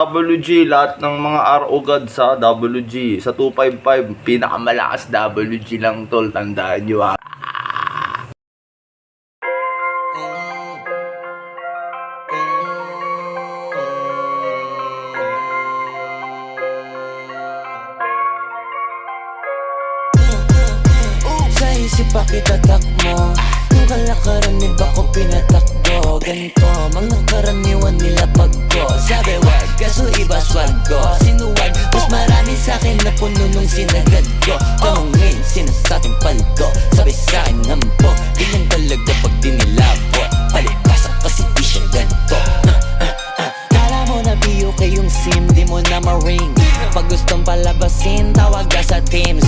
WG, lahat ng mga RO God sa WG. Sa 255, pinakamalakas WG lang tol, tandaan nyo ha. Sa isip pakitatak mo, yung kalakaran ni bako pinatakbo. Ganito, mga karaniwan nila pagko. Sabi wag, kaso iba swag ko. Sinuwag, mas marami sa'kin na puno nung sinagad ko. Tanungin, sinasabing paldo, sabi sa'kin ngambog. Ganyan talaga pag dinilabo. Palipasan kasi di siya ganito. Kala mo na biyo kayong sim, di mo na ma-ring. Pag gustong palabasin, tawag ka sa team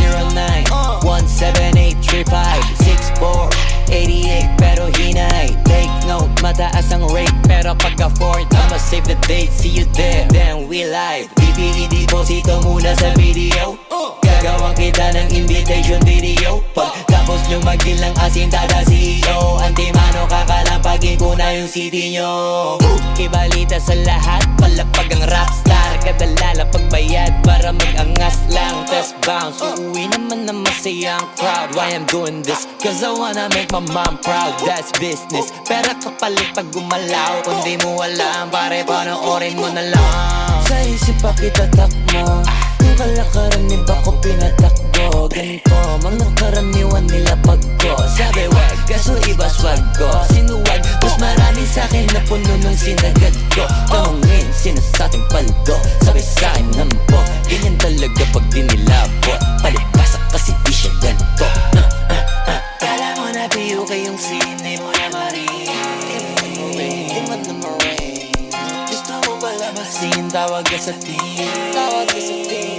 09-17835-6488. Pero hinay, take note, mataas ang rate. Pero pag afford, I'ma save the date. See you there, then we live. DPED posito muna sa video. Gagawang kita ng invitation video. Pagtapos nyo magdilang asin tada CEO. Antimano kakalampagin ko na yung city nyo. Ibalita sa lahat, palapag ang rockstar. Kadalala pagbayad para mag-angas lang. Test bounce, uuwi naman na masayang crowd. Why I'm doing this? Cause I wanna make my mom proud. That's business. Pera kapalit pag gumalaw. Kung di mo alam, pare panoorin mo na lang. Sa isip pakitatak mo, yung kalakaran ni bako pinatakbo. Ganito, mga karaniwan nila pagko. Sabi wag, kaso iba swag ko. Sinuwag, mas marami sa'kin na puno nung sinagad ko. Tanungin, sinasabing paldo, sabi sa'kin ngambog. Ganyan talaga pag dinilabo. Palipasan kasi di siya ganito. Kala mo na biyo kayong scene, di mo na ma-ring. Di mo na ma-ring. Gusto mo pala masin, tawag ka sa team. Tawag ka sa team.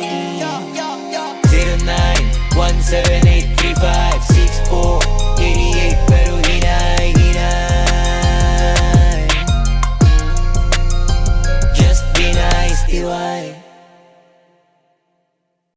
09-17835-6488. Pero hinay, hinay. Just be nice, TY.